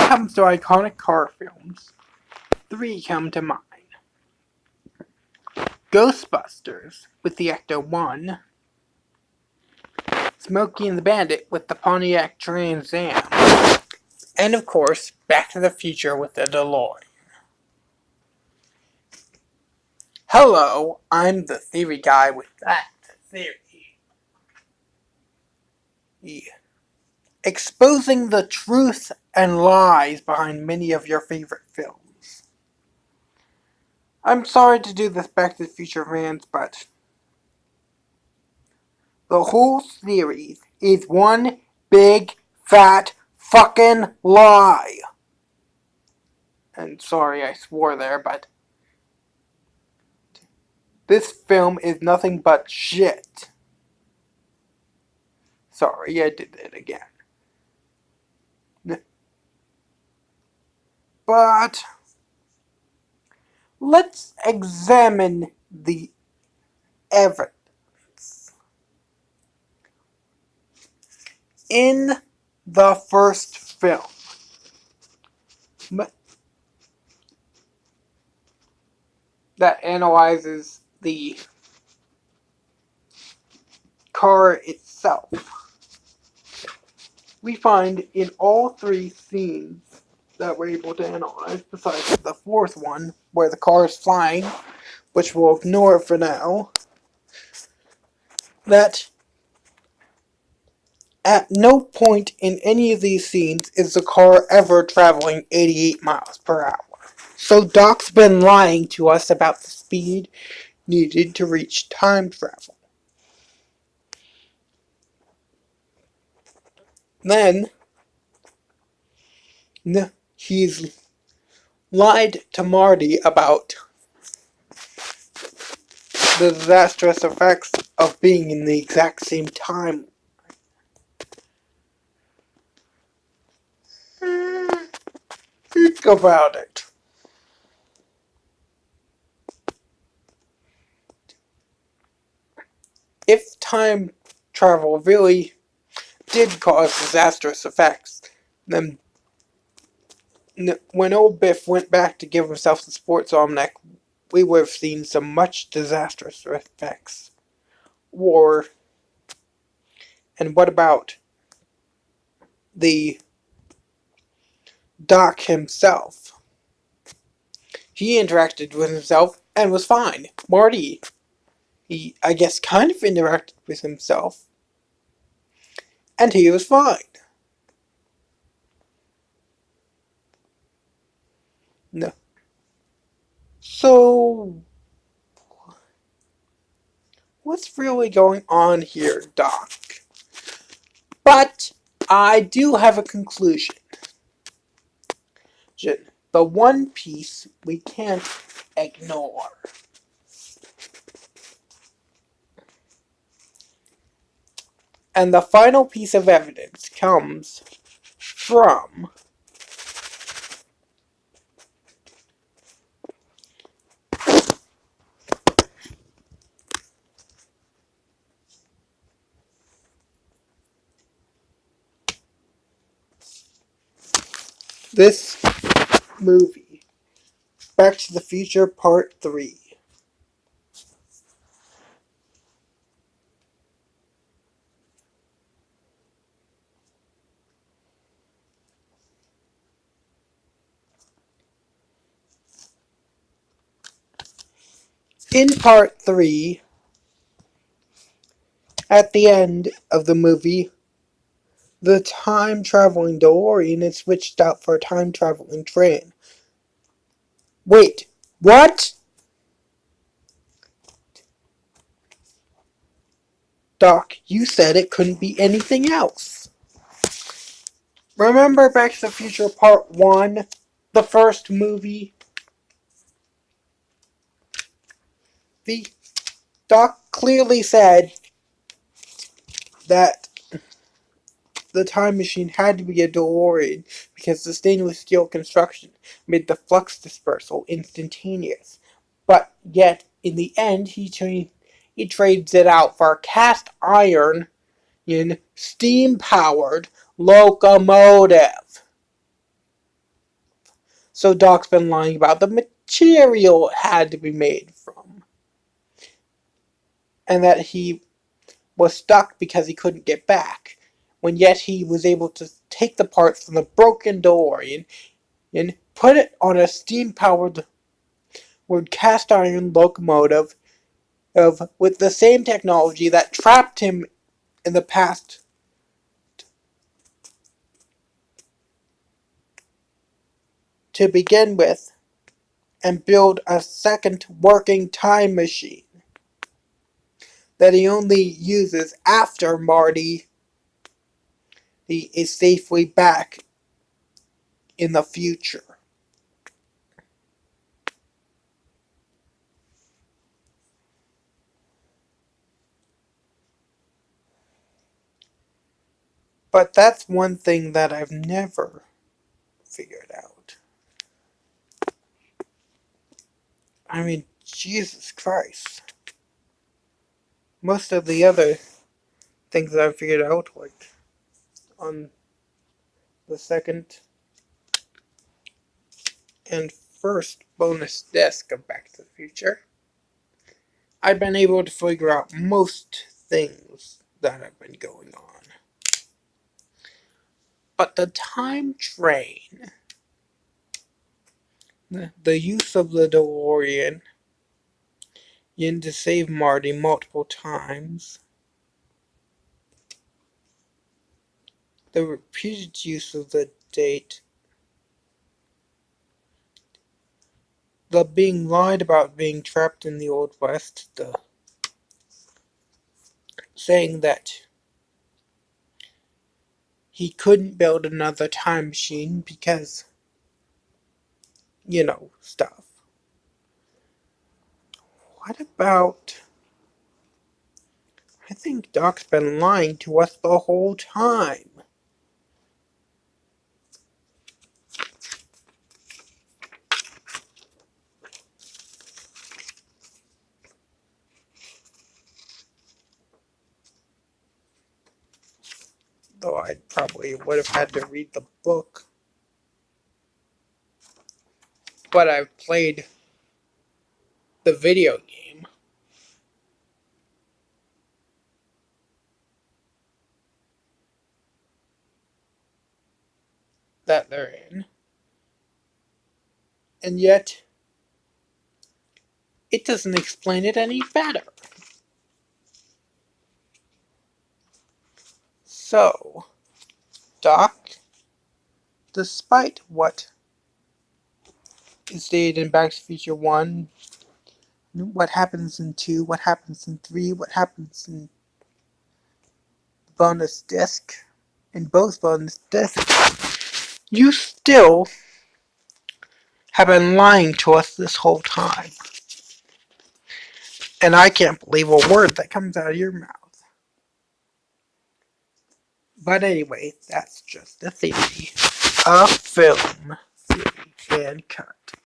comes to iconic car films, three come to mind. Ghostbusters with the Ecto-1, Smokey and the Bandit with the Pontiac Trans Am, and of course, Back to the Future with the DeLorean. Hello, I'm the theory guy with that theory. Yeah. Exposing the truth and lies behind many of your favorite films. I'm sorry to do this, Back to the Future fans, but the whole series is one big, fat, fucking lie. And sorry I swore there, but this film is nothing but shit. Sorry, I did it again. But let's examine the evidence. In the first film, that analyzes the car itself, we find in all three scenes that we're able to analyze, besides the fourth one, where the car is flying, which we'll ignore for now, that at no point in any of these scenes is the car ever traveling 88 miles per hour. So Doc's been lying to us about the speed needed to reach time travel. Then, he's lied to Marty about the disastrous effects of being in the exact same time. Think about it. If time travel really did cause disastrous effects, then when old Biff went back to give himself the sports almanac, we would have seen some much disastrous effects. And what about the Doc himself? He interacted with himself and was fine. Marty, he, I guess, kind of interacted with himself, and he was fine. No. So, what's really going on here, Doc? But I do have a conclusion. The one piece we can't ignore. And the final piece of evidence comes from this movie, Back to the Future Part 3. In Part 3, at the end of the movie, the time-traveling DeLorean is switched out for a time-traveling train. Wait, what? Doc, you said it couldn't be anything else. Remember Back to the Future Part 1, the first movie? The Doc clearly said that the time machine had to be a DeLorean because the stainless steel construction made the flux dispersal instantaneous. But yet, in the end, he trades it out for a cast iron in steam-powered locomotive. So Doc's been lying about the material it had to be made from. And that he was stuck because he couldn't get back. When yet he was able to take the parts from the broken DeLorean and put it on a steam-powered cast iron locomotive with the same technology that trapped him in the past to begin with, and build a second working time machine that he only uses after Marty is safely back in the future. But that's one thing that I've never figured out. I mean, Jesus Christ. Most of the other things that I've figured out, like on the second and first bonus disc of Back to the Future, I've been able to figure out most things that have been going on. But the time train, the use of the DeLorean to save Marty multiple times, the repeated use of the date, the being lied about being trapped in the Old West, the saying that he couldn't build another time machine because, stuff. What about... I think Doc's been lying to us the whole time. Though I probably would have had to read the book. But I've played the video game. That they're in. And yet, it doesn't explain it any better. So, Doc, despite what is stated in Back to the Future 1, what happens in 2, what happens in 3, what happens in bonus disc, in both bonus discs, you still have been lying to us this whole time. And I can't believe a word that comes out of your mouth. But anyway, that's just a theory. A film theory and cut.